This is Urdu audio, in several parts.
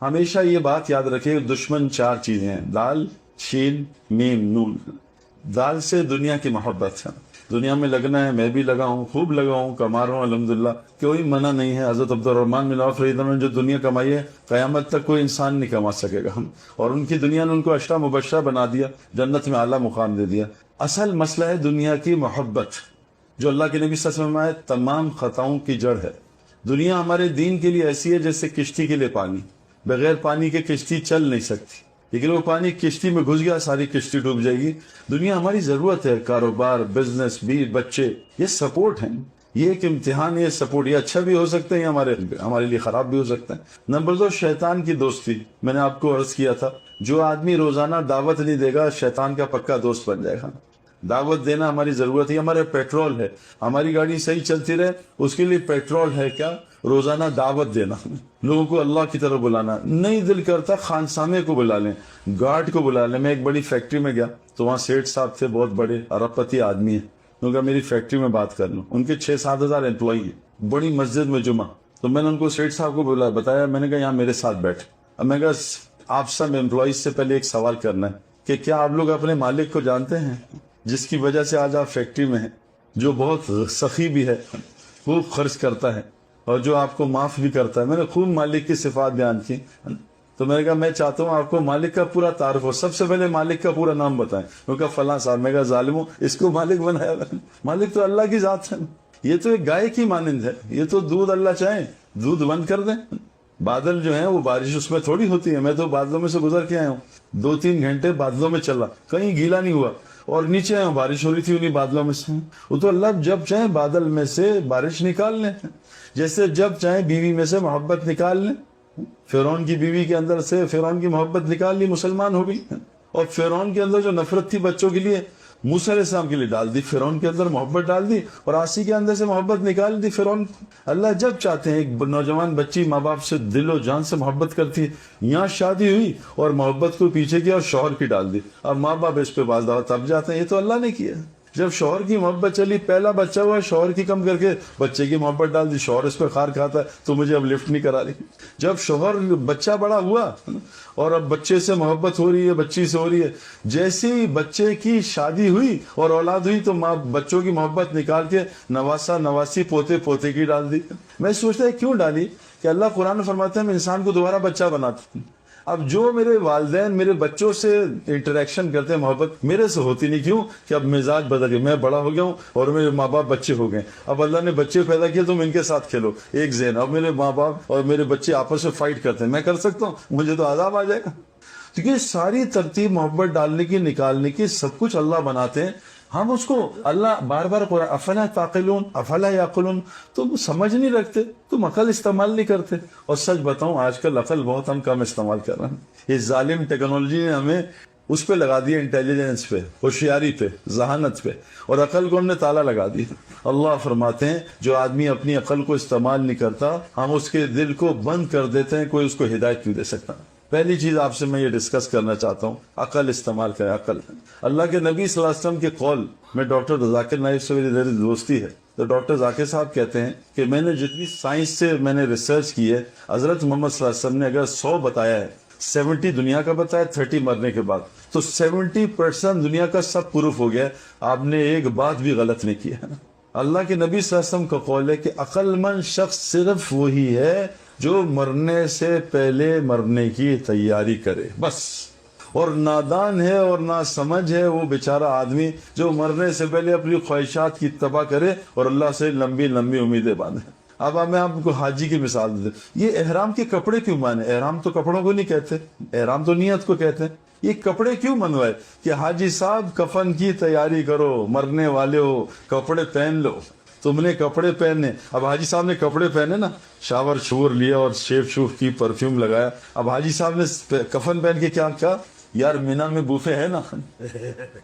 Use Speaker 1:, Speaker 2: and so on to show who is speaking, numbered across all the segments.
Speaker 1: ہمیشہ یہ بات یاد رکھے، دشمن چار چیزیں ہیں، دال، شین، میم، نون۔ دال سے دنیا کی محبت ہے، دنیا میں لگنا ہے، میں بھی لگا ہوں، خوب لگا ہوں، کما رہا ہوں الحمدللہ، کوئی منع نہیں ہے۔ حضرت عبد الرحمن بن عوف رضی اللہ عنہ نے جو دنیا کمائی ہے قیامت تک کوئی انسان نہیں کما سکے گا، اور ان کی دنیا نے ان کو عشرہ مبشرہ بنا دیا، جنت میں اعلیٰ مقام دے دیا۔ اصل مسئلہ ہے دنیا کی محبت، جو اللہ کے نبی صلی اللہ علیہ وسلم نے تمام خطاؤں کی جڑ ہے۔ دنیا ہمارے دین کے لیے ایسی ہے جیسے کشتی کے لیے پانی، بغیر پانی کے کشتی چل نہیں سکتی، لیکن وہ پانی کشتی میں گھس گیا ساری کشتی ڈوب جائے گی۔ دنیا ہماری ضرورت ہے، کاروبار، بزنس، بیوی بچے، یہ سپورٹ ہیں، یہ ایک امتحان، یہ سپورٹ، یہ اچھا بھی ہو سکتا ہے، یہ ہمارے لیے خراب بھی ہو سکتا ہے۔ نمبر 2، شیطان کی دوستی۔ میں نے آپ کو عرض کیا تھا، جو آدمی روزانہ دعوت نہیں دے گا شیطان کا پکا دوست بن جائے گا۔ دعوت دینا ہماری ضرورت ہے، ہمارے پیٹرول ہے، ہماری گاڑی صحیح چلتی رہے اس کے لیے پیٹرول ہے کیا؟ روزانہ دعوت دینا، لوگوں کو اللہ کی طرف بلانا۔ نہیں دل کرتا خانسامے کو بلا لیں، گارڈ کو بلا لیں۔ میں ایک بڑی فیکٹری میں گیا تو وہاں سیٹھ صاحب تھے، بہت بڑے ارب پتی آدمی ہیں، انہوں نے کہا میری فیکٹری میں بات کر لوں۔ ان کے 6-7 ہزار امپلائی ہیں، بڑی مسجد میں جمعہ۔ تو میں نے ان کو سیٹھ صاحب کو بتایا، میں نے کہا یہاں میرے ساتھ بیٹھ۔ اب میں کہا آپ سب امپلائیز سے پہلے ایک سوال کرنا ہے کہ کیا آپ لوگ اپنے مالک کو جانتے ہیں، جس کی وجہ سے آج آپ فیکٹری میں ہیں، جو بہت سخی بھی ہے، خوب خرچ کرتا ہے اور جو آپ کو معاف بھی کرتا ہے۔ میں نے خوب مالک کی صفات بیان کی، تو میں نے کہا میں چاہتا ہوں آپ کو مالک کا پورا تعارف ہو، سب سے پہلے مالک کا پورا نام بتائیں۔ وہ کہا فلاں صاحب۔ میں کہا ظالموں، اس کو مالک بنایا؟ مالک تو اللہ کی ذات ہے، یہ تو ایک گائے کی مانند ہے، یہ تو دودھ اللہ چاہے دودھ بند کر دیں۔ بادل جو ہیں وہ بارش اس میں تھوڑی ہوتی ہے، میں تو بادلوں میں سے گزر کے آیا ہوں، 2-3 گھنٹے بادلوں میں چلا، کہیں گیلا نہیں ہوا، اور نیچے بارش ہو رہی تھی انہیں بادلوں میں سے۔ وہ تو اللہ جب چاہے بادل میں سے بارش نکال لیں، جیسے جب چاہے بیوی میں سے محبت نکال لیں۔ فرعون کی بیوی کے اندر سے فرعون کی محبت نکال لی، مسلمان ہو گئی، اور فرعون کے اندر جو نفرت تھی بچوں کے لیے، موسیٰ علیہ السلام کے لیے ڈال دی، فرعون کے اندر محبت ڈال دی، اور آسی کے اندر سے محبت نکال دی فرعون۔ اللہ جب چاہتے ہیں، ایک نوجوان بچی ماں باپ سے دل و جان سے محبت کرتی ہے، یہاں شادی ہوئی اور محبت کو پیچھے کیا اور شوہر کی ڈال دی، اب ماں باپ اس پہ باز تب جاتے ہیں، یہ تو اللہ نے کیا۔ جب شوہر کی محبت چلی، پہلا بچہ ہوا، شوہر کی کم کر کے بچے کی محبت ڈال دی، شوہر اس پہ خار کھاتا ہے تو مجھے اب لفٹ نہیں کرا رہی۔ جب شوہر بچہ بڑا ہوا اور اب بچے سے محبت ہو رہی ہے، بچی سے ہو رہی ہے، جیسے ہی بچے کی شادی ہوئی اور اولاد ہوئی تو ماں بچوں کی محبت نکال کے نواسا نواسی پوتے پوتے کی ڈال دی۔ میں سوچتا ہے کیوں ڈالی، کہ اللہ قرآن میں فرماتا ہے میں انسان کو دوبارہ بچہ بناتا ہوں۔ اب جو میرے والدین میرے بچوں سے انٹریکشن کرتے ہیں، محبت میرے سے ہوتی نہیں، کیوں کہ اب مزاج بدل گیا، میں بڑا ہو گیا ہوں اور میرے ماں باپ بچے ہو گئے، اب اللہ نے بچے پیدا کیے تم ان کے ساتھ کھیلو، ایک ذہن۔ اب میرے ماں باپ اور میرے بچے آپس میں فائٹ کرتے ہیں، میں کر سکتا ہوں؟ مجھے تو عذاب آ جائے گا۔ کیونکہ ساری ترتیب محبت ڈالنے کی، نکالنے کی، سب کچھ اللہ بناتے ہیں، ہم اس کو اللہ بار بار قرآن افلا تعقلون افلا یعقلون، تم سمجھ نہیں رکھتے، تم عقل استعمال نہیں کرتے۔ اور سچ بتاؤں آج کل عقل بہت ہم کم استعمال کر رہے ہیں، اس ظالم ٹیکنالوجی نے ہمیں اس پہ لگا دیا، انٹیلیجنس پہ، ہوشیاری پہ، ذہانت پہ، اور عقل کو ہم نے تالا لگا دیا۔ اللہ فرماتے ہیں جو آدمی اپنی عقل کو استعمال نہیں کرتا، ہم اس کے دل کو بند کر دیتے ہیں، کوئی اس کو ہدایت نہیں دے سکتا۔ پہلی چیز آپ سے میں یہ ڈسکس کرنا چاہتا ہوں، عقل استعمال کریں، عقل۔ اللہ کے نبی صلی اللہ علیہ وسلم کے قول میں، ڈاکٹر ذاکر نائک سے میری دوستی ہے، تو ڈاکٹر ذاکر صاحب کہتے ہیں کہ میں نے جتنی سائنس سے میں نے ریسرچ کی ہے، حضرت محمد صلی اللہ علیہ وسلم نے اگر 100 بتایا ہے، 70 دنیا کا بتایا، 30 مرنے کے بعد، تو 70% دنیا کا سب پروف ہو گیا، آپ نے ایک بات بھی غلط نہیں کیا ہے۔ اللہ کے نبی صلی اللہ علیہ وسلم کا قول ہے کہ عقل مند شخص صرف وہی ہے جو مرنے سے پہلے مرنے کی تیاری کرے، بس۔ اور نادان ہے اور ناسمجھ ہے وہ بیچارہ آدمی جو مرنے سے پہلے اپنی خواہشات کی تباہ کرے اور اللہ سے لمبی لمبی امیدیں باندھے۔ اب میں آپ کو حاجی کی مثال دے دوں، یہ احرام کے کپڑے کیوں مانے؟ احرام تو کپڑوں کو نہیں کہتے، احرام تو نیت کو کہتے ہیں۔ یہ کپڑے کیوں منوائے کہ حاجی صاحب کفن کی تیاری کرو، مرنے والے ہو، کپڑے پہن لو، تم نے کپڑے پہنے۔ اب حاجی صاحب نے کپڑے پہنے نا، شاور شور لیا اور شیف شوف کی پرفیوم لگایا، اب حاجی صاحب نے کفن پہن کے کیا کہا؟ یار مینا میں بوفے ہے نا،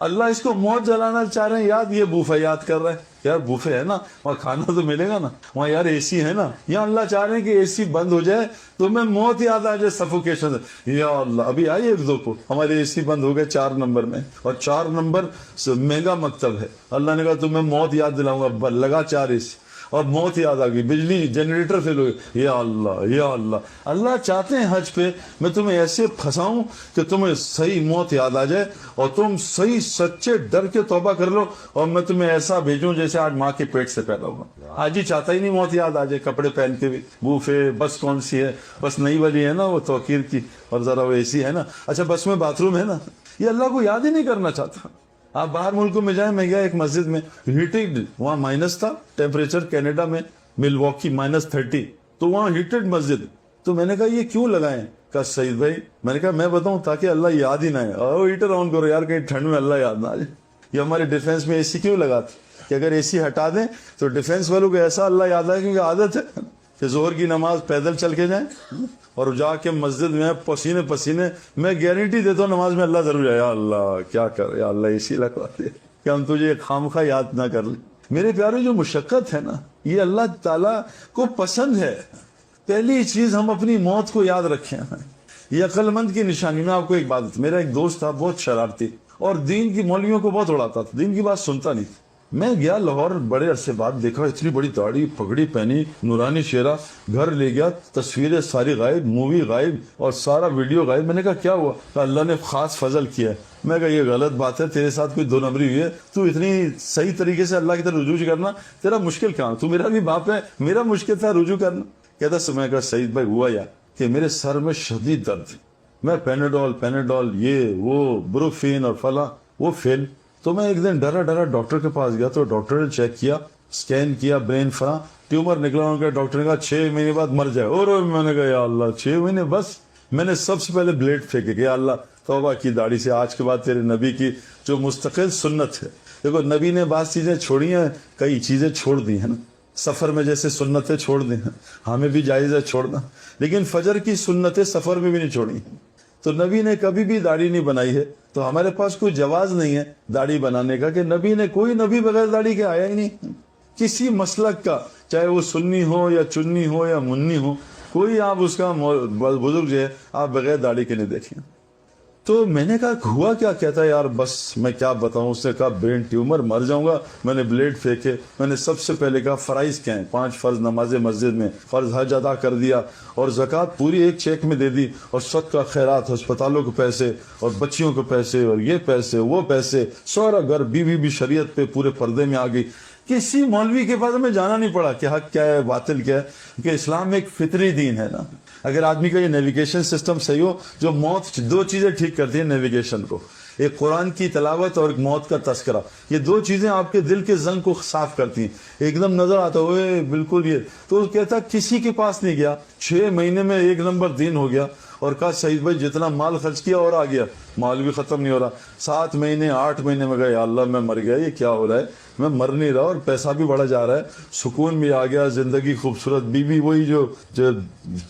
Speaker 1: اللہ اس کو موت جلانا چاہ رہے ہیں، یاد یہ بوفے یاد کر رہے ہیں، یار بوفے ہے نا، وہاں کھانا تو ملے گا نا، وہاں یار اے سی ہے نا، یہاں اللہ چاہ رہے ہیں کہ اے سی بند ہو جائے تو میں موت یاد آ جائے، سفوکیشن۔ یا اللہ ابھی آئی 1-2 کو ہمارے اے سی بند ہو گئے 4 نمبر میں، اور 4 نمبر مہنگا مکتب ہے، اللہ نے کہا تمہیں موت یاد دلاؤں گا، لگا 4 اے سی۔ اور موت یاد آ گئی, بجلی جنریٹر فیل ہو گئی, یا اللہ یا اللہ. اللہ چاہتے ہیں حج پہ میں تمہیں ایسے پھنساؤں کہ تمہیں صحیح موت یاد آ جائے اور تم صحیح سچے ڈر کے توبہ کر لو, اور میں تمہیں ایسا بھیجوں جیسے آج ماں کے پیٹ سے پیدا ہوا. آج ہی چاہتا ہی نہیں موت یاد آ جائے, کپڑے پہن کے بھی بوفے, بس کون سی ہے, بس نئی والی ہے نا وہ توقیر کی, اور ذرا وہ ایسی ہے نا, اچھا بس میں باتھ روم ہے نا, یہ اللہ کو یاد ہی نہیں کرنا چاہتا. آپ باہر ملکوں میں جائیں, میں گیا ایک مسجد میں, ہیٹڈ, وہاں مائنس تھا ٹیمپریچر, کینیڈا میں ملواکی -30, تو وہاں ہیٹڈ مسجد. تو میں نے کہا یہ کیوں لگائیں؟ کہا سعید بھائی, میں نے کہا میں بتاؤں تاکہ اللہ یاد ہی نہ آئے. اور ہیٹر آن کرو یار, کہیں ٹھنڈ میں اللہ یاد نہ آ جائے. یہ ہمارے ڈیفینس میں اے سی کیوں لگاتے کہ اگر اے سی ہٹا دیں تو ڈیفینس والوں کو ایسا اللہ یاد آئے, کیونکہ عادت ہے کہ ظہر کی نماز پیدل چل کے جائیں اور جا کے مسجد میں پسینے پسینے, میں گارنٹی دیتا ہوں نماز میں اللہ ضرور جائے, یا اللہ کیا کر, یا اللہ اسی لگوا دے کہ ہم تجھے خامخواہ یاد نہ کر لیں. میرے پیارے, جو مشقت ہے نا یہ اللہ تعالیٰ کو پسند ہے. پہلی چیز ہم اپنی موت کو یاد رکھیں, یہ عقل مند کی نشانی. میں آپ کو ایک بات, میرا ایک دوست تھا بہت شرارتی اور دین کی مولویوں کو بہت اڑاتا تھا, دین کی بات سنتا نہیں. میں گیا لاہور, بڑے عرصے بعد دیکھا اتنی بڑی داڑھی, پگڑی پہنی, نورانی چہرہ, گھر لے گیا, تصویریں ساری غائب, مووی غائب اور سارا ویڈیو غائب. میں نے کہا کیا ہوا؟ کہ اللہ نے خاص فضل کیا ہے. میں کہا یہ غلط بات ہے, تیرے ساتھ کوئی 2 نمبری ہوئی ہے, تو اتنی صحیح طریقے سے اللہ کی طرف رجوع کرنا تیرا مشکل کہاں؟ تو میرا بھی باپ ہے, میرا مشکل تھا رجوع کرنا. کہتا میں کہا سعید بھائی ہوا یا کہ میرے سر میں شدید درد, میں پیناڈول یہ وہ بروفین اور فلاں وہ فیل. تو میں ایک دن ڈرا ڈاکٹر کے پاس گیا, تو ڈاکٹر نے چیک کیا, اسکین کیا, برین فلاں ٹیومر نکلا. ان کا ڈاکٹر نے کہا 6 مہینے بعد مر جائے. اور میں نے کہا یا اللہ 6 مہینے بس. میں نے سب سے پہلے بلیڈ پھینکے کہ یا اللہ توبہ کی داڑھی سے, آج کے بعد تیرے نبی کی جو مستقل سنت ہے. دیکھو نبی نے بعض چیزیں چھوڑی ہیں, کئی چیزیں چھوڑ دی ہیں نا, سفر میں جیسے سنتیں چھوڑ دی ہیں, ہمیں بھی جائز ہے چھوڑنا, لیکن فجر کی سنتیں سفر میں بھی نہیں چھوڑی. تو نبی نے کبھی بھی داڑھی نہیں بنائی ہے, تو ہمارے پاس کوئی جواز نہیں ہے داڑھی بنانے کا, کہ نبی نے, کوئی نبی بغیر داڑھی کے آیا ہی نہیں. کسی مسلک کا, چاہے وہ سنی ہو یا چنی ہو یا منی ہو, کوئی آپ اس کا بزرگ جو ہے آپ بغیر داڑھی کے نہیں دیکھیں. تو میں نے کہا ہوا کیا؟ کہتا ہے یار بس میں کیا بتاؤں. اس نے کہا برین ٹیومر, مر جاؤں گا. میں نے بلیڈ پھینکے. میں نے سب سے پہلے کہا فرائض کیا ہیں؟ 5 فرض نماز مسجد میں, فرض حج ادا کر دیا, اور زکوٰۃ پوری ایک چیک میں دے دی, اور صدقہ خیرات, ہسپتالوں کے پیسے اور بچیوں کے پیسے اور یہ پیسے وہ پیسے, سارا گھر, بیوی بھی شریعت پہ پورے پردے میں آ گئی. کسی مولوی کے پاس ہمیں جانا نہیں پڑا کہ حق کیا ہے باطل کیا ہے, کہ اسلام ایک فطری دین ہے نا. اگر آدمی کا یہ نیویگیشن سسٹم صحیح ہو, جو موت 2 چیزیں ٹھیک کرتی ہیں نیویگیشن کو, ایک قرآن کی تلاوت اور ایک موت کا تذکرہ. یہ 2 چیزیں آپ کے دل کے زنگ کو صاف کرتی ہیں. ایک دم نظر آتا ہوئے بالکل یہ, تو کہتا کسی کے پاس نہیں گیا, 6 مہینے میں 1 نمبر دین ہو گیا. اور کہا سعید بھائی جتنا مال خرچ کیا اور آ گیا, مال بھی ختم نہیں ہو رہا. 7 مہینے 8 مہینے میں گئے, یا اللہ میں مر گیا, یہ کیا ہو رہا ہے, میں مر نہیں رہا, اور پیسہ بھی بڑھا جا رہا ہے, سکون بھی آ گیا, زندگی خوبصورت. بیوی وہی جو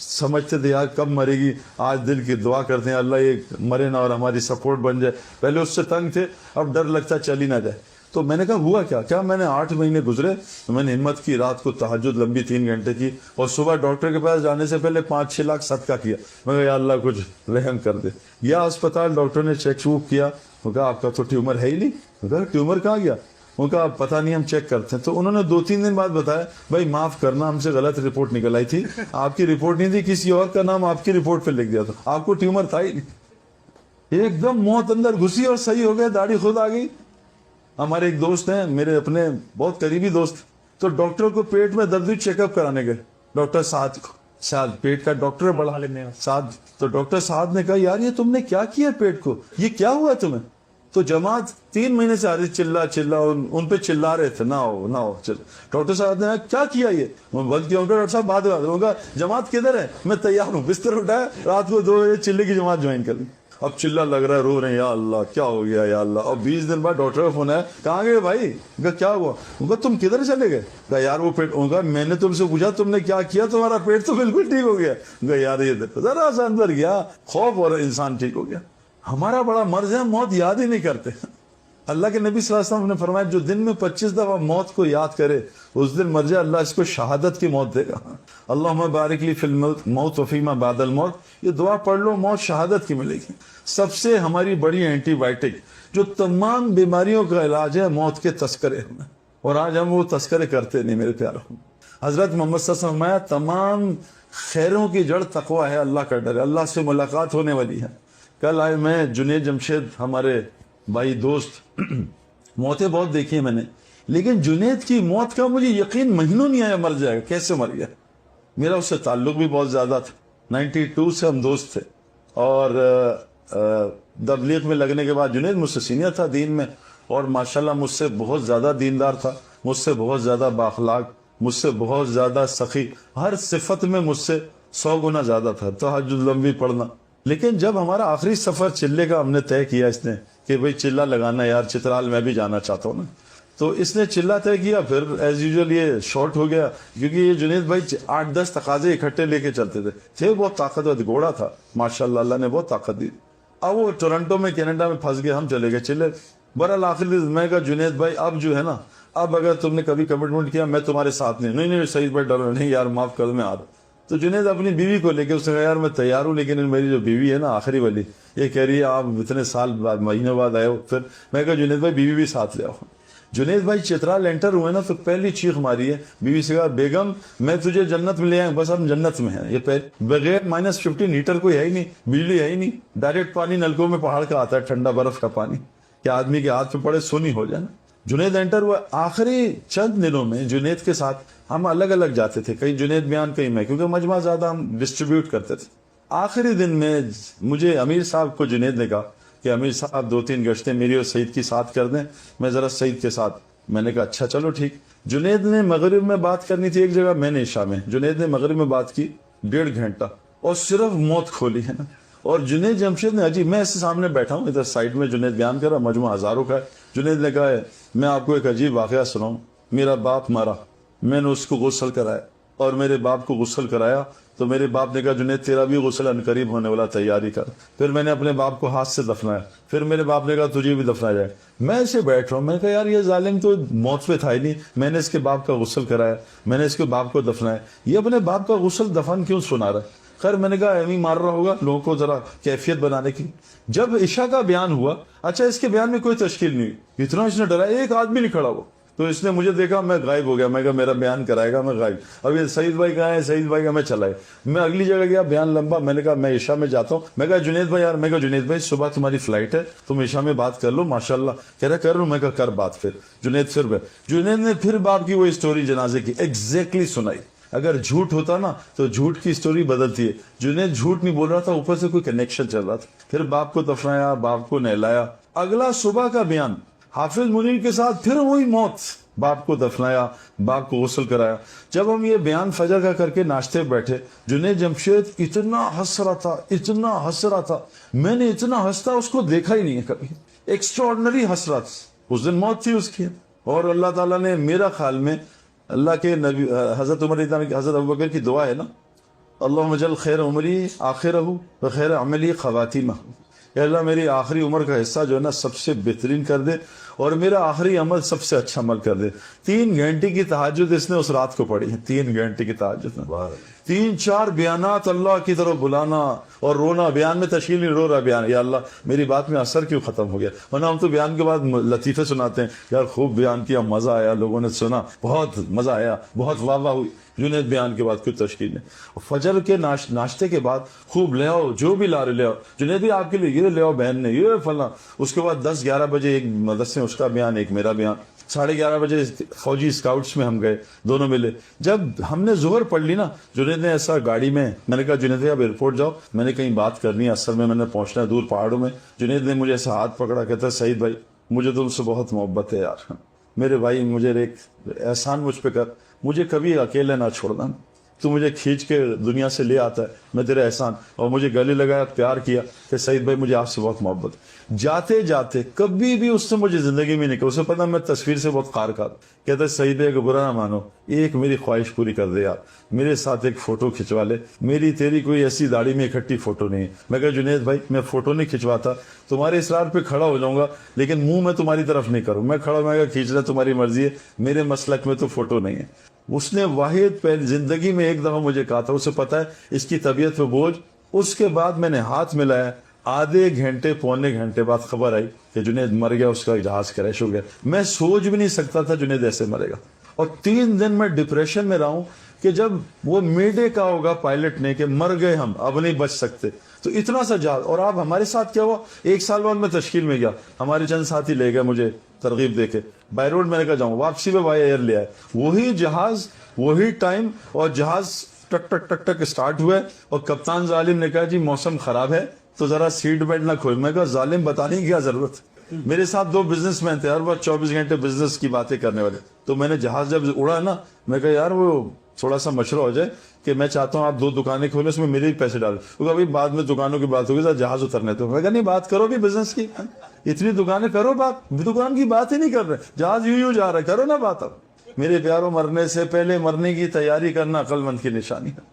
Speaker 1: سمجھتے تھے یار کب مرے گی, آج دل کی دعا کرتے ہیں اللہ یہ مرے نہ اور ہماری سپورٹ بن جائے. پہلے اس سے تنگ تھے, اب ڈر لگتا چل ہی نہ جائے. تو میں نے کہا ہوا کیا؟ میں نے 8 مہینے گزرے, تو میں نے ہمت کی, رات کو تہجد لمبی 3 گھنٹے کی, اور صبح ڈاکٹر کے پاس جانے سے پہلے 5-6 لاکھ صدقہ کیا. میں کہا یا اللہ کچھ رحم کر دے. یا اسپتال, ڈاکٹر نے چیک کیا, وہ کہا آپ کا تو ٹیومر ہے ہی نہیں. میں کہا ٹیومر کہاں گیا؟ وہ کہا پتہ نہیں, ہم چیک کرتے ہیں. تو انہوں نے 2-3 دن بعد بتایا بھائی معاف کرنا, ہم سے غلط رپورٹ نکل آئی تھی, آپ کی رپورٹ نہیں تھی, کسی اور کا نام آپ کی رپورٹ پہ لکھ دیا تھا, آپ کو ٹیومر تھا ہی نہیں. ایک دم موت اندر گھسی اور صحیح ہو گیا, داڑھی خود آ گئی. ہمارے ایک دوست ہیں, میرے اپنے بہت قریبی دوست, تو ڈاکٹر کو پیٹ میں درد چیک اپ کرانے گئے, ڈاکٹر سعد پیٹ کا ڈاکٹر ہے بڑا سعد. تو ڈاکٹر سعد نے کہا یار یہ تم نے کیا کیا پیٹ کو, یہ کیا ہوا تمہیں؟ تو جماعت 3 مہینے سے آ رہی, چلا ان پہ چلا رہے تھے, نہ ہو چل. ڈاکٹر صاحب نے کیا کیا, یہ بند کیا. ڈاکٹر صاحب بعد میں جماعت کدھر ہے, میں تیار ہوں, بستر اٹھایا, رات کو 2 بجے چلے کی جماعت جوائن کر لی. اب چلا لگ رہا ہے, رو رہے ہیں, یا اللہ کیا ہو گیا یا اللہ. اور 20 دن بعد ڈاکٹر کا فون آیا, کہاں گئے بھائی؟ کیا ہوا؟ تم کدھر چلے گئے؟ کہا یار وہ پیٹ, میں نے تم سے پوچھا تم نے کیا کیا, تمہارا پیٹ تو بالکل ٹھیک ہو گیا. یار یہ دیکھو ذرا سا اندر گیا خوف, اور انسان ٹھیک ہو گیا. ہمارا بڑا مرض ہے, موت یاد ہی نہیں کرتے. اللہ کے نبی صلی اللہ علیہ وسلم نے فرمایا جو دن میں 25 دفعہ موت کو یاد کرے اس دن مر جائے, اللہ اس کو شہادت کی موت دے گا. اللہم بارک لی فی الموت وفیما بعد الموت, یہ دعا پڑھ لو, موت شہادت کی ملے گی. سب سے ہماری بڑی اینٹی بائیوٹک جو تمام بیماریوں کا علاج ہے, موت کے تذکرے. اور آج ہم وہ تذکرے کرتے نہیں میرے پیاروں. حضرت محمد صلی اللہ علیہ وسلم فرمایا تمام خیروں کی جڑ تقوی ہے، اللہ کا ڈر ہے، اللہ سے ملاقات ہونے والی ہے۔ کل آئے میں جنید جمشید ہمارے بھائی دوست، موتیں بہت دیکھی ہیں میں نے، لیکن جنید کی موت کا مجھے یقین مہینوں نہیں آیا مر جائے گا، کیسے مر گیا۔ میرا اس سے تعلق بھی بہت زیادہ تھا، 92 سے ہم دوست تھے، اور تبلیغ میں لگنے کے بعد جنید مجھ سے سینئر تھا دین میں، اور ماشاءاللہ مجھ سے بہت زیادہ دیندار تھا، مجھ سے بہت زیادہ بااخلاق، مجھ سے بہت زیادہ سخی، ہر صفت میں مجھ سے 100 گنا زیادہ تھا، تہجد لمبی پڑھنا۔ لیکن جب ہمارا آخری سفر چلے کا ہم نے طے کیا اس نے کہ بھئی چلہ لگانا یار، چترال میں بھی جانا چاہتا ہوں نا، تو اس نے چلہ طے کیا، پھر ایز یوزول یہ شارٹ ہو گیا، کیونکہ یہ جنید بھائی 8-10 تقاضے اکٹھے لے کے چلتے تھے بہت طاقتور گھوڑا تھا ماشاءاللہ، اللہ نے بہت طاقت دی۔ اب وہ ٹورنٹو میں کینیڈا میں پھنس گیا، ہم چلے گئے چلے، برحال آخر میں کہا جنید بھائی اب جو ہے نا، اب اگر تم نے کبھی کمٹمنٹ کیا میں تمہارے ساتھ نہیں سعید بھائی ڈرو نہیں یار معاف کر دو میں آ رہا ہوں۔ تو جنید اپنی بیوی کو لے کے اس نے کہا یار میں تیار ہوں، لیکن میری جو بیوی ہے نا آخری والی، یہ کہہ رہی ہے آپ اتنے سال بعد مہینے بعد آئے ہو۔ پھر میں کہا جنید بھائی بیوی بھی ساتھ لے آؤ۔ جنید بھائی چترال انٹر ہوئے نا تو پہلی چیخ ماری ہے، بیوی سے کہا بیگم میں تجھے جنت میں لے آئیں، بس ہم جنت میں ہیں۔ یہ بغیر -15 ہیٹر کوئی ہے ہی نہیں، بجلی ہے ہی نہیں، ڈائریکٹ پانی نلکوں میں پہاڑ کا آتا ہے، ٹھنڈا برف کا پانی، کہ آدمی کے ہاتھ پہ پڑے سونی ہو جائے نا۔ جنید انٹر ہوا، آخری چند دنوں میں جنید کے ساتھ ہم الگ الگ جاتے تھے، کہیں جنید بیان کہیں میں، کیونکہ مجمع زیادہ ہم ڈسٹریبیوٹ کرتے تھے۔ آخری دن میں مجھے امیر صاحب کو جنید نے کہا کہ امیر صاحب 2-3 گشتیں میری اور سعید کی ساتھ کر دیں، میں ذرا سعید کے ساتھ۔ میں نے کہا اچھا چلو ٹھیک۔ جنید نے مغرب میں بات کرنی تھی ایک جگہ، میں نے عشاء میں، جنید نے مغرب میں بات کی 1.5 گھنٹہ، اور صرف موت کھولی ہے نا۔ اور جنید جمشید نے عجیب، میں ایسے سامنے بیٹھا ہوں ادھر سائڈ میں، جنید بیان کر رہا، مجموعہ ہزاروں کا ہے۔ جنید نے کہا ہے میں آپ کو ایک عجیب واقعہ سناؤں، میرا باپ مرا، میں نے اس کو غسل کرایا، اور میرے باپ کو غسل کرایا تو میرے باپ نے کہا جنید تیرا بھی غسل عنقریب ہونے والا، تیاری کر۔ پھر میں نے اپنے باپ کو ہاتھ سے دفنایا، پھر میرے باپ نے کہا تجھے بھی دفنایا جائے۔ میں ایسے بیٹھ رہا ہوں، میں نے کہا یار یہ ظالم تو موت پہ تھا ہی نہیں، میں نے اس کے باپ کا غسل کرایا، میں نے اس کے باپ کو دفنایا، یہ اپنے باپ کا غسل دفن کیوں سنا رہا ہے؟ خیر میں نے کہا ایویں مار رہا ہوگا لوگوں کو ذرا کیفیت بنانے کی۔ جب عشاء کا بیان ہوا، اچھا اس کے بیان میں کوئی تشکیل نہیں ہوئی، اتنا اس نے ڈرایا، ایک آدمی نہیں کھڑا ہوا، تو اس نے مجھے دیکھا، میں غائب ہو گیا، میں کہا میرا بیان کرائے گا، میں غائب۔ اب یہ سعید بھائی کہاں ہے، سعید بھائی کا میں چلا گیا، میں اگلی جگہ گیا، بیان لمبا، میں نے کہا میں عشاء میں جاتا ہوں۔ میں کہا جنید بھائی یار، میں کہا جنید بھائی صبح تمہاری فلائٹ ہے، تم عشاء میں بات کر لو ماشاءاللہ۔ کہہ رہا کر لوں، میں کہا کر بات۔ پھر جنید نے پھر باپ کی وہ اسٹوری جنازے کی ایگزیکٹلی سنائی۔ اگر جھوٹ ہوتا نا تو جھوٹ کی اسٹوری بدلتی ہے، جنید جھوٹ نہیں بول رہا تھا، اوپر سے کوئی کنیکشن چل رہا تھا۔ پھر باپ کو دفنایا، باپ کو نہلایا، اگلا صبح کا بیان حافظ منیر کے ساتھ پھر وہی موت، باپ کو دفنایا، باپ کو غسل کرایا۔ جب ہم یہ بیان فجر کا کر کے ناشتے بیٹھے، جنید جمشید اتنا ہنس رہا تھا، اتنا ہنس رہا تھا، میں نے اتنا ہنستا اس کو دیکھا ہی نہیں ہے کبھی، ایکسٹراڈنری ہنس رہا تھا۔ اس دن موت تھی اس کی، اور اللہ تعالیٰ نے میرا خیال میں اللہ کے نبی حضرت عمر حضرت ابوبکر کی دعا ہے نا، اللہم اجعل خیر عمری آخرہ و خیر عملی خواتیمہ، اے اللہ میری آخری عمر کا حصہ جو ہے نا سب سے بہترین کر دے، اور میرا آخری عمل سب سے اچھا عمل کر دے۔ 3 گھنٹے کی تہجد اس نے اس رات کو پڑھی ہے، 3 گھنٹے کی تہجد میں 3-4 بیانات اللہ کی طرف بلانا اور رونا، بیان میں تشکیل نہیں، رو رہا بیان، یا اللہ میری بات میں اثر کیوں ختم ہو گیا؟ ورنہ ہم تو بیان کے بعد لطیفے سناتے ہیں، یار خوب بیان کیا، مزہ آیا، لوگوں نے سنا، بہت مزہ آیا، بہت واہ واہ ہوئی۔ جنید بیان کے بعد کوئی تشکیل نہیں۔ فجر کے ناشتے کے بعد خوب لے آؤ، جو بھی لا رہے لے آؤ، جنید بھی آپ کے لیے یہ لے آؤ، بہن نے یہ فلاں۔ اس کے بعد 10-11 بجے ایک مدرسے اس کا بیان، ایک میرا بیان۔ 11:30 بجے فوجی اسکاؤٹس میں ہم گئے، دونوں ملے۔ جب ہم نے ظہر پڑھ لی نا، جنید نے ایسا گاڑی میں نے کہا جنید آپ ایئرپورٹ جاؤ، میں نے کہیں بات کرنی ہے، اصل میں نے پہنچنا ہے دور پہاڑوں میں۔ جنید نے مجھے ایسا ہاتھ پکڑا، کہتا ہے سعید بھائی مجھے تم سے بہت محبت ہے یار، میرے بھائی مجھے ایک احسان مجھ پہ کر، مجھے کبھی اکیلے نہ چھوڑنا، تو مجھے کھینچ کے دنیا سے لے آتا ہے، میں تیرا احسان۔ اور مجھے گلے لگایا، پیار کیا کہ سعید بھائی مجھے آپ سے بہت محبت۔ جاتے جاتے کبھی بھی اس سے مجھے زندگی میں نہیں کہا، اسے پتا میں تصویر سے بہت خار کھا، کہتا ہے سعید بھائی کو برا نہ مانو، ایک میری خواہش پوری کر دے یار، میرے ساتھ ایک فوٹو کھنچوا لے، میری تیری کوئی ایسی داڑھی میں اکٹھی فوٹو نہیں ہے۔ میں کہا جنید بھائی میں فوٹو نہیں کھنچواتا، تمہارے اصرار پہ کھڑا ہو جاؤں گا، لیکن منہ میں تمہاری طرف نہیں کروں، میں کھڑا میں کھینچ رہا تمہاری مرضی ہے، میرے مسلک میں تو فوٹو نہیں ہے۔ اس نے واحد پہلے زندگی میں ایک دفعہ مجھے کہا تھا، اسے پتا ہے اس کی طبیعت پہ بوجھ۔ اس کے بعد میں نے ہاتھ ملایا، آدھے گھنٹے پونے گھنٹے بعد خبر آئی کہ جنید مر گیا، اس کا جہاز کریش ہو گیا۔ میں سوچ بھی نہیں سکتا تھا جنید ایسے مرے گا، اور 3 دن میں ڈپریشن میں رہا ہوں کہ جب وہ میڈے کا ہوگا پائلٹ نے کہ مر گئے ہم اب نہیں بچ سکتے. تو اتنا سا جہاز. اور آپ ہمارے ساتھ کیا ہوا, 1 سال بعد میں تشکیل میں گیا, ہمارے چند ساتھی لے گئے مجھے ترغیب دے کے بائی روڈ, میں نے کہا جاؤں, واپسی میں بائی ایئر لے آئے. وہی جہاز وہی ٹائم, اور جہاز ٹک ٹک ٹک ٹک اسٹارٹ ہوا, اور کپتان ظالم نے کہا جی موسم خراب ہے تو ذرا سیٹ بیلٹ نہ کھول. میں کہا ظالم بتانے کی کیا ضرورت. میرے ساتھ 2 بزنس مین تھے, ہر وقت 24 گھنٹے بزنس کی باتیں کرنے والے. تو میں نے جہاز جب اڑا نا, میں کہا یار وہ تھوڑا سا مشورہ ہو جائے کہ میں چاہتا ہوں آپ 2 دکانیں کھولیں, اس میں میرے ہی پیسے ڈالیں. کیونکہ ابھی بعد میں دکانوں کی بات ہوگی, جہاز اترنے. تو میں کہا نہیں, بات کرو بھی بزنس کی, اتنی دکانیں کرو, بات دکان کی بات ہی نہیں کر رہے, جہاز یوں جا رہا ہے, کرو نا بات. اب میرے پیاروں, مرنے سے پہلے مرنے کی تیاری کرنا عقل مند کی نشانی ہے.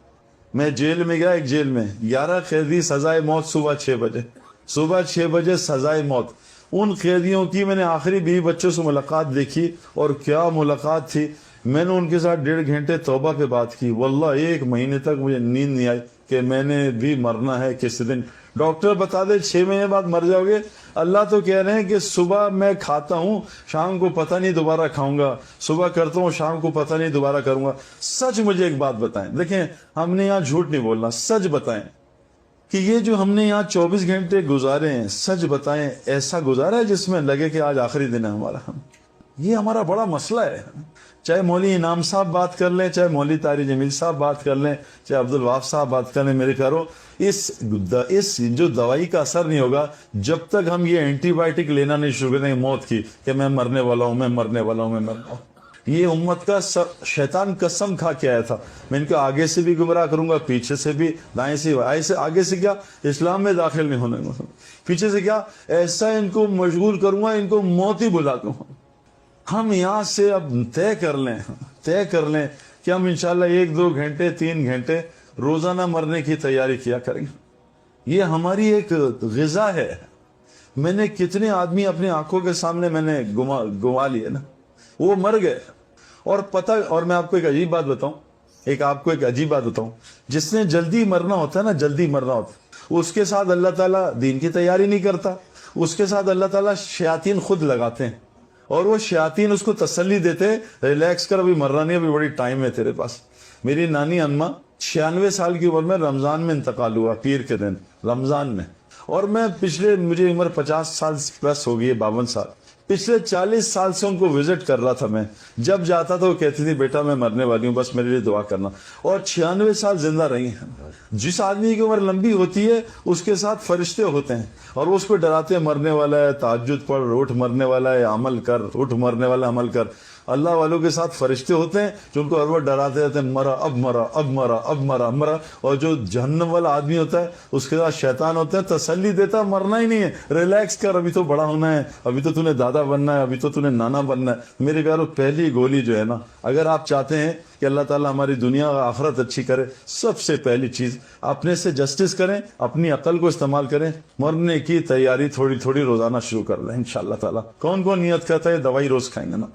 Speaker 1: میں جیل میں گیا, ایک جیل میں 11 قیدی, سزائے موت صبح 6 بجے, صبح 6 بجے سزائے موت. ان قیدیوں کی میں نے آخری بیوی بچوں سے ملاقات دیکھی, اور کیا ملاقات تھی. میں نے ان کے ساتھ 1.5 گھنٹے توبہ پہ بات کی. واللہ 1 مہینے تک مجھے نیند نہیں آئی کہ میں نے بھی مرنا ہے کسی دن. ڈاکٹر بتا دے 6 مہینے بعد مر جاؤ گے. اللہ تو کہہ رہے ہیں کہ صبح میں کھاتا ہوں, شام کو پتہ نہیں دوبارہ کھاؤں گا, صبح کرتا ہوں, شام کو پتہ نہیں دوبارہ کروں گا. سچ مجھے ایک بات بتائیں, دیکھیں ہم نے یہاں جھوٹ نہیں بولنا, سچ بتائیں کہ یہ جو ہم نے یہاں 24 گھنٹے گزارے ہیں, سچ بتائیں ایسا گزارا ہے جس میں لگے کہ آج آخری دن ہے ہمارا. یہ ہمارا بڑا مسئلہ ہے. چاہے مولوی انعام صاحب بات کر لیں, چاہے مولوی طاہر جمیل صاحب بات کر لیں, چاہے عبدالوہاب صاحب بات کر لیں, میرے پیارو, اس جو دوائی کا اثر نہیں ہوگا جب تک ہم یہ اینٹی بائیوٹک لینا نہیں شروع کریں گے موت کی, کہ میں مرنے والا ہوں, میں مرنے والا ہوں, میں مرنے والا ہوں. یہ امت کا شیطان قسم کھا کے آیا تھا, میں ان کو آگے سے بھی گمراہ کروں گا, پیچھے سے بھی, دائیں سے, آگے سے کیا اسلام میں داخل نہیں ہونے گا, پیچھے سے کیا ایسا ان کو مشغول کروں گا, ان کو موت ہی بلا دوں گا. ہم یہاں سے اب طے کر لیں کہ ہم انشاءاللہ 1-2 گھنٹے 3 گھنٹے روزانہ مرنے کی تیاری کیا کریں گے. یہ ہماری ایک غذا ہے. میں نے کتنے آدمی اپنی آنکھوں کے سامنے میں نے گوا لیے نا, وہ مر گئے. اور اور میں آپ کو ایک عجیب بات بتاؤں, جس نے جلدی مرنا ہوتا ہے نا, جلدی مرنا ہوتا ہے, اس کے ساتھ اللہ تعالیٰ دین کی تیاری نہیں کرتا, اس کے ساتھ اللہ تعالیٰ شیاطین خود لگاتے ہیں, اور وہ شیاطین اس کو تسلی دیتے, ریلیکس کر, ابھی مرنا نہیں, ابھی بڑی ٹائم ہے تیرے پاس. میری نانی انما 96 سال کی عمر میں رمضان میں انتقال ہوا, پیر کے دن رمضان میں. اور میں مجھے عمر 50 سال پلس ہو گئی ہے, 52 سال. پچھلے 40 سال سے ان کو وزٹ کر رہا تھا میں. جب جاتا تھا وہ کہتی تھی بیٹا میں مرنے والی ہوں, بس میرے لیے دعا کرنا. اور 96 سال زندہ رہی ہیں. جس آدمی کی عمر لمبی ہوتی ہے اس کے ساتھ فرشتے ہوتے ہیں, اور وہ اس کو ڈراتے ہیں, مرنے والا ہے تہجد پڑھ, اٹھ, مرنے والا ہے عمل کر, اٹھ, مرنے والا عمل کر. اللہ والوں کے ساتھ فرشتے ہوتے ہیں جو ان کو ہر وقت ڈراتے رہتے ہیں, مرا اب مرا اب مرا اب مرا مرا. اور جو جہنم والا آدمی ہوتا ہے اس کے ساتھ شیطان ہوتا ہے, تسلی دیتا, مرنا ہی نہیں ہے, ریلیکس کر, ابھی تو بڑا ہونا ہے, ابھی تو نے دادا بننا ہے, ابھی تو نے نانا بننا ہے. میرے پیارو, پہلی گولی جو ہے نا, اگر آپ چاہتے ہیں کہ اللہ تعالیٰ ہماری دنیا اور آخرت اچھی کرے, سب سے پہلی چیز اپنے سے جسٹس کریں, اپنی عقل کو استعمال کریں, مرنے کی تیاری تھوڑی تھوڑی روزانہ شروع کر لیں انشاءاللہ تعالیٰ. کون نیت کرتا ہے دوائی روز کھائیں گے نا.